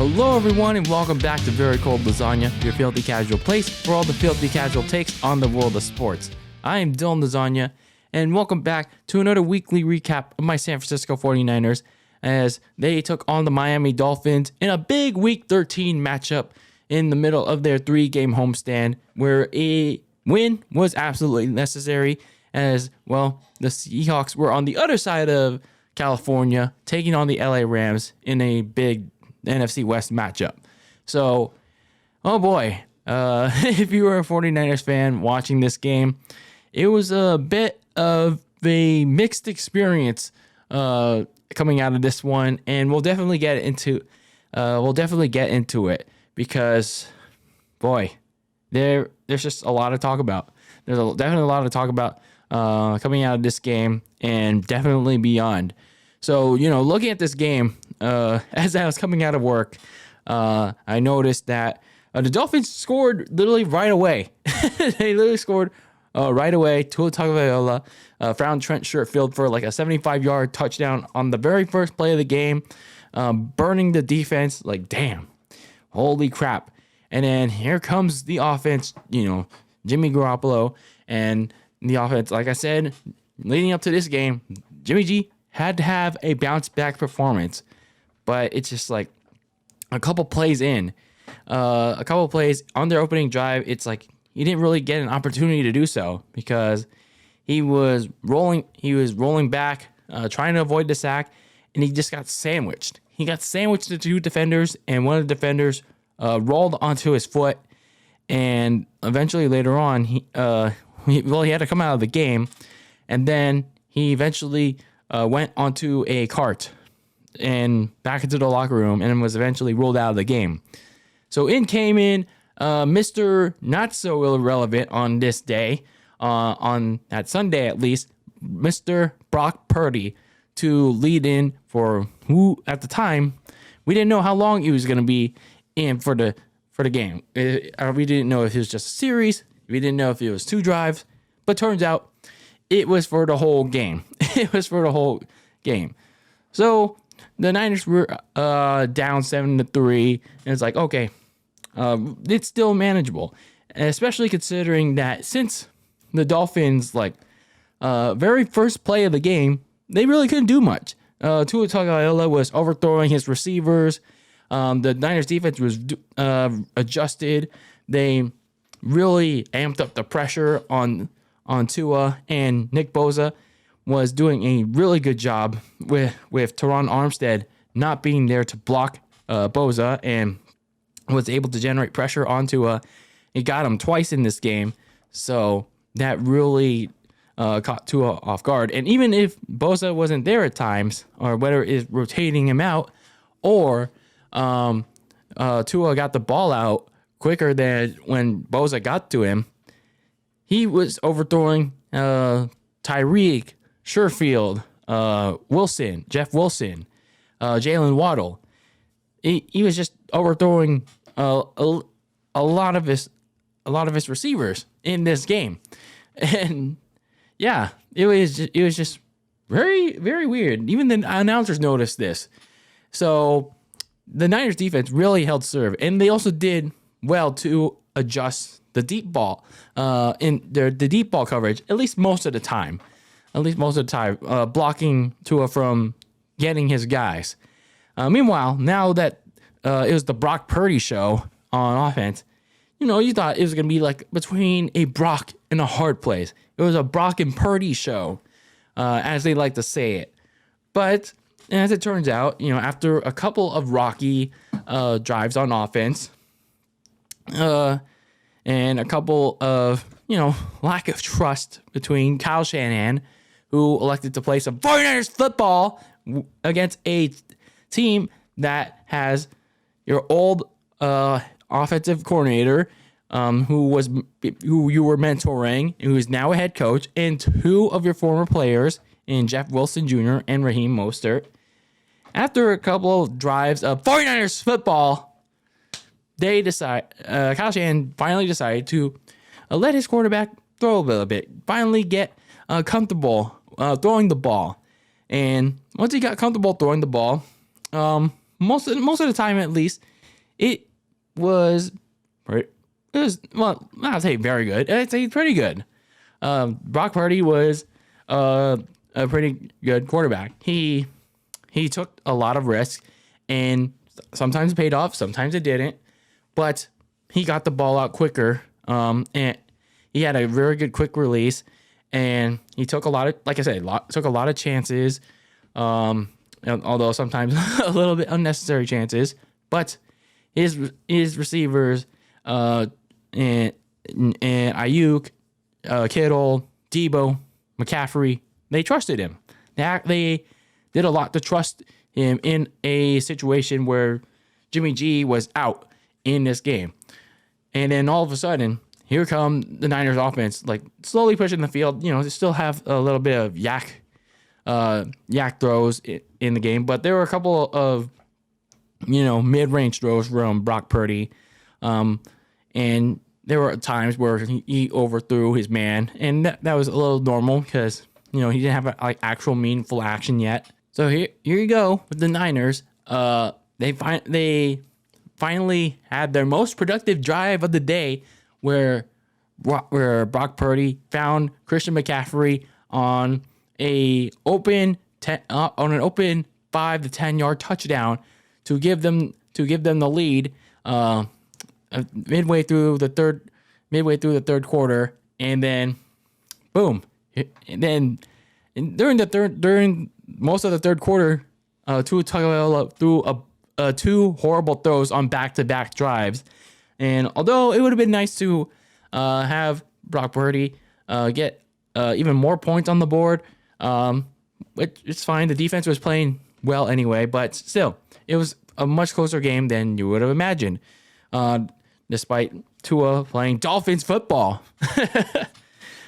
Hello everyone and welcome back to Very Cold Lasagna, your filthy casual place for all the filthy casual takes on the world of sports. I am DylanLasagna and welcome back to another weekly recap of my San Francisco 49ers as they took on the Miami Dolphins in a big Week 13 matchup in the middle of their 3-game homestand where a win was absolutely necessary as, well, the Seahawks were on the other side of California taking on the LA Rams in a big NFC West matchup. So, oh boy, if you were a 49ers fan watching this game, it was a bit of a mixed experience coming out of this one, and we'll definitely get into it because, boy, there's just a lot to talk about. There's definitely a lot to talk about coming out of this game and definitely beyond. So, looking at this game, as I was coming out of work, I noticed that the Dolphins scored literally right away. They literally scored right away. Tua Tagovailoa found Trent Sherfield for like a 75-yard touchdown on the very first play of the game, burning the defense. Like, damn, holy crap. And then here comes the offense, Jimmy Garoppolo. And the offense, like I said, leading up to this game, Jimmy G had to have a bounce back performance. But it's just like a couple plays on their opening drive, it's like he didn't really get an opportunity to do so because he was rolling back, trying to avoid the sack, and he just got sandwiched. He got sandwiched to two defenders, and one of the defenders rolled onto his foot, and eventually later on, he had to come out of the game, and then he eventually went onto a cart and back into the locker room and was eventually ruled out of the game. So in came Mr. Not So Irrelevant on this day, on that Sunday at least, Mr. Brock Purdy to lead in for who at the time we didn't know how long he was going to be in for the game. We didn't know if it was just a series. We didn't know if it was 2 drives, but turns out it was for the whole game. It was for the whole game. So the Niners were down 7-3, and it's like, okay, it's still manageable, and especially considering that since the Dolphins, very first play of the game, they really couldn't do much. Tua Tagovailoa was overthrowing his receivers. The Niners defense was adjusted. They really amped up the pressure on Tua, and Nick Bosa was doing a really good job with Teron Armstead not being there to block Bosa, and was able to generate pressure onto he got him twice in this game, so that really caught Tua off guard. And even if Bosa wasn't there at times, or whether it's rotating him out, or Tua got the ball out quicker than when Bosa got to him, he was overthrowing Tyreek, Sherfield, Wilson, Jeff Wilson, Jalen Waddle. He was just overthrowing a lot of his receivers in this game, and yeah, it was just very, very weird. Even the announcers noticed this. So the Niners defense really held serve, and they also did well to adjust the deep ball in the deep ball coverage, at least most of the time. Blocking Tua from getting his guys. Meanwhile, now that it was the Brock Purdy show on offense, you thought it was going to be like between a Brock and a hard place. It was a Brock and Purdy show, as they like to say it. But as it turns out, after a couple of rocky drives on offense, and a couple of, lack of trust between Kyle Shanahan, who elected to play some 49ers football against a team that has your old offensive coordinator, who you were mentoring, who is now a head coach, and 2 of your former players in Jeff Wilson Jr. and Raheem Mostert. After a couple of drives of 49ers football, Kyle Shanahan finally decided to let his quarterback throw a little bit, finally get comfortable throwing the ball. And once he got comfortable throwing the ball, most of the time at least, it was well, I'd say very good. I'd say pretty good. Brock Purdy was a pretty good quarterback. He took a lot of risks, and sometimes it paid off, sometimes it didn't. But he got the ball out quicker, and he had a very good quick release, and he took a lot of, like I said, took a lot of chances, although sometimes a little bit unnecessary chances. But his receivers, and Ayuk, Kittle, Debo, McCaffrey, they trusted him. They did a lot to trust him in a situation where Jimmy G was out in this game. And then all of a sudden, here come the Niners offense, like slowly pushing the field. You know, they still have a little bit of yak throws in the game, but there were a couple of, mid-range throws from Brock Purdy. And there were times where he overthrew his man, and that was a little normal because, he didn't have actual meaningful action yet. So here you go with the Niners. They finally had their most productive drive of the day, where Brock Purdy found Christian McCaffrey on an open 5 to 10 yard touchdown to give them the lead midway through the third quarter, and then boom, and then during most of the third quarter, Tua Tagovailoa threw two horrible throws on back-to-back drives. And although it would have been nice to have Brock Purdy get even more points on the board, it's fine. The defense was playing well anyway, but still, it was a much closer game than you would have imagined, despite Tua playing Dolphins football.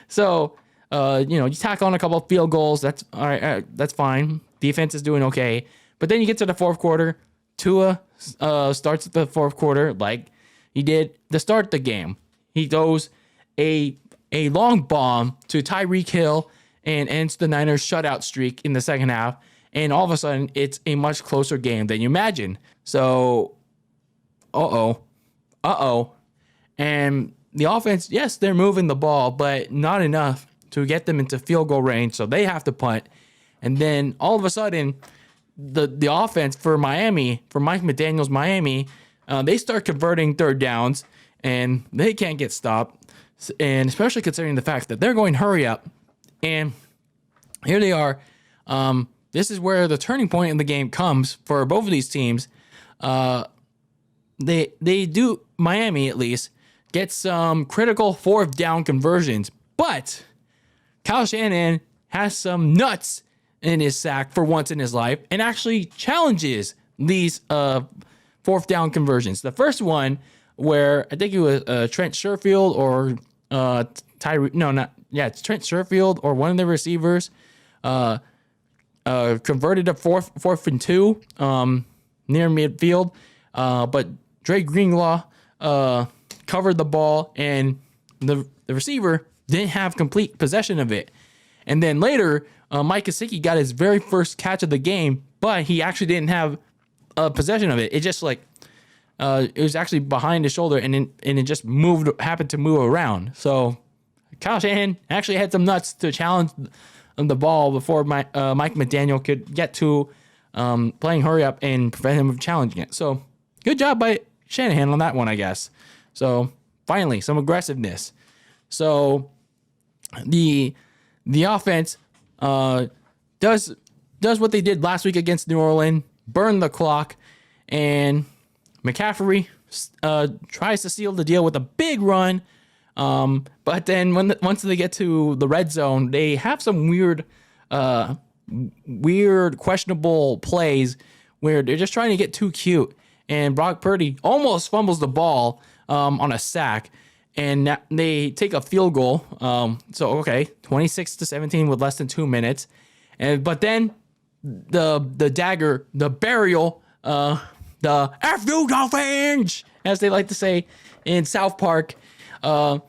So, you tack on a couple of field goals. That's all right. That's fine. Defense is doing okay. But then you get to the fourth quarter. Tua starts the fourth quarter like he did to start the game. He throws a long bomb to Tyreek Hill and ends the Niners shutout streak in the second half. And all of a sudden, it's a much closer game than you imagine. So, and the offense, yes, they're moving the ball, but not enough to get them into field goal range. So they have to punt. And then all of a sudden, the offense for Miami, for Mike McDaniel's Miami, they start converting third downs, and they can't get stopped. And especially considering the fact that they're going hurry up. And here they are. This is where the turning point in the game comes for both of these teams. They do, Miami at least, get some critical fourth down conversions. But Kyle Shanahan has some nuts in his sack for once in his life and actually challenges these fourth down conversions. The first one where I think it was Trent Sherfield or it's Trent Sherfield or one of the receivers converted a fourth and 2 near midfield, but Dre Greenlaw covered the ball, and the receiver didn't have complete possession of it. And then later, Mike Gesicki got his very first catch of the game, but he actually didn't have possession of it. It just it was actually behind his shoulder, and it just happened to move around. So Kyle Shanahan actually had some nuts to challenge the ball before Mike McDaniel could get to playing hurry up and prevent him from challenging it. So good job by Shanahan on that one, I guess. So finally, some aggressiveness. So the offense does what they did last week against New Orleans, burn the clock, and McCaffrey tries to seal the deal with a big run. But then once they get to the red zone, they have some weird, questionable plays where they're just trying to get too cute. And Brock Purdy almost fumbles the ball on a sack, and they take a field goal. 26-17 with less than 2 minutes. But then the dagger, the burial, the F you Dolphins, as they like to say in South Park. The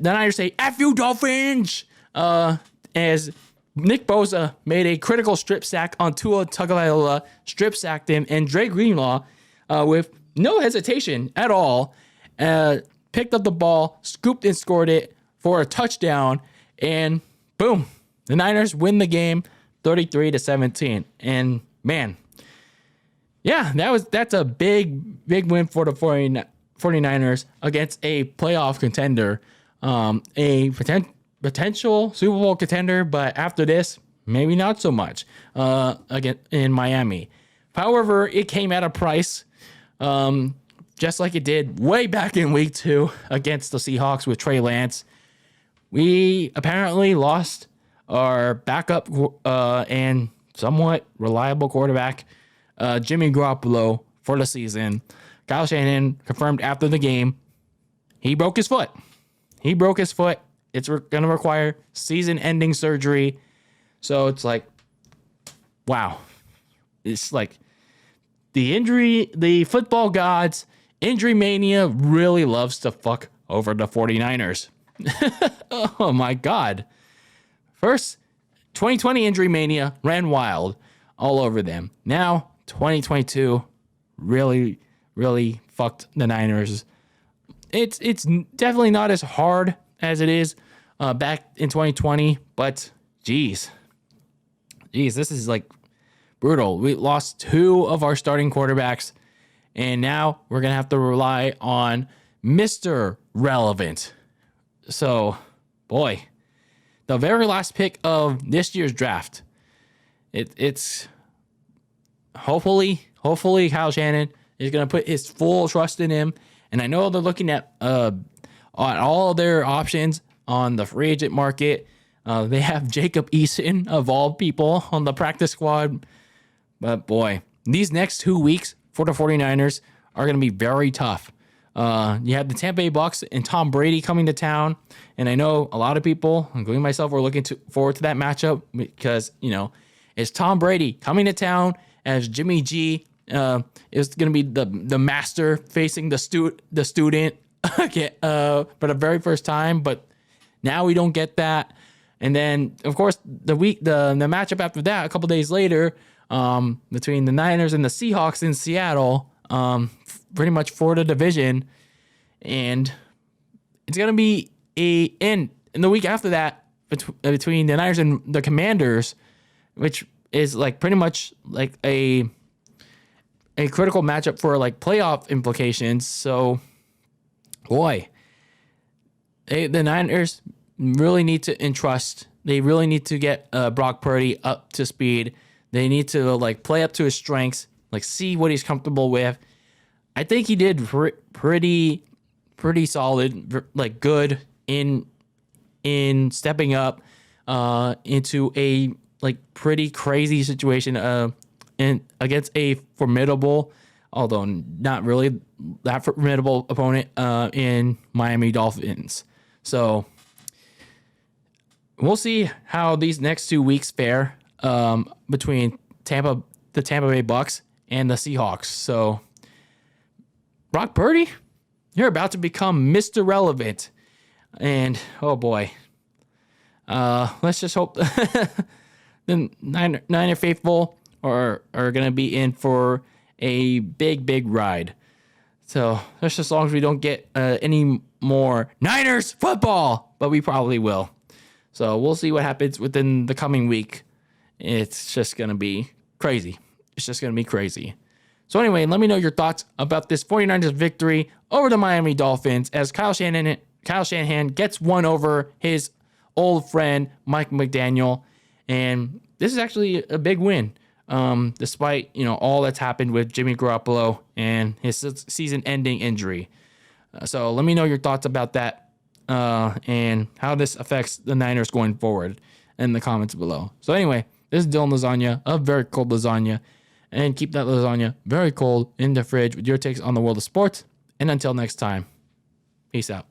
Niners say F you Dolphins, as Nick Bosa made a critical strip sack on Tua Tagovailoa, strip sacked him, and Dre Greenlaw, with no hesitation at all, picked up the ball, scooped and scored it for a touchdown, and boom, the Niners win the game 33-17. And man, yeah, that's a big win for the 49ers against a playoff contender, a potential Super Bowl contender, but after this, maybe not so much again in Miami. However, it came at a price, just like it did way back in week 2 against the Seahawks with Trey Lance. We apparently lost our backup and somewhat reliable quarterback, Jimmy Garoppolo, for the season. Kyle Shanahan confirmed after the game he broke his foot. It's going to require season-ending surgery. So it's like, wow. It's like the football gods, injury mania really loves to fuck over the 49ers. Oh my God. First, 2020 injury mania ran wild all over them. Now, 2022 really fucked the Niners. It's definitely not as hard as it is back in 2020, but geez, this is like brutal. We lost 2 of our starting quarterbacks, and now we're gonna have to rely on Mr. Relevant. So, boy, the very last pick of this year's draft. It's hopefully Kyle Shanahan is gonna put his full trust in him, and I know they're looking at all their options on the free agent market. They have Jacob Eason, of all people, on the practice squad. But boy, these next 2 weeks for the 49ers are going to be very tough. You have the Tampa Bay Bucks and Tom Brady coming to town. And I know a lot of people, including myself, are looking forward to that matchup because, it's Tom Brady coming to town as Jimmy G is going to be the master facing the student for the very first time. But now we don't get that. And then, of course, the matchup after that, a couple days later, between the Niners and the Seahawks in Seattle, pretty much for the division. And it's going to be in the week after that, between the Niners and the Commanders, which is like pretty much like a critical matchup for like playoff implications. So, boy, the Niners really need to entrust. They really need to get Brock Purdy up to speed. They need to like play up to his strengths, like see what he's comfortable with. I think he did pretty solid, like good in stepping up into a like pretty crazy situation and against a formidable, although not really that formidable opponent in Miami Dolphins. So we'll see how these next 2 weeks fare between the Tampa Bay Bucks and the Seahawks. So Brock Purdy, you're about to become Mr. Relevant. And oh boy, let's just hope the Niner faithful are going to be in for a big ride. So that's just as long as we don't get any more Niners football, but we probably will. So we'll see what happens within the coming week. It's just going to be crazy. So anyway, let me know your thoughts about this 49ers victory over the Miami Dolphins as Kyle Shanahan gets one over his old friend, Mike McDaniel. And this is actually a big win, despite, all that's happened with Jimmy Garoppolo and his season-ending injury. So let me know your thoughts about that and how this affects the Niners going forward in the comments below. So anyway, this is DylanLasagna of Very Cold Lasagna. And keep that lasagna very cold in the fridge with your takes on the world of sports. And until next time, peace out.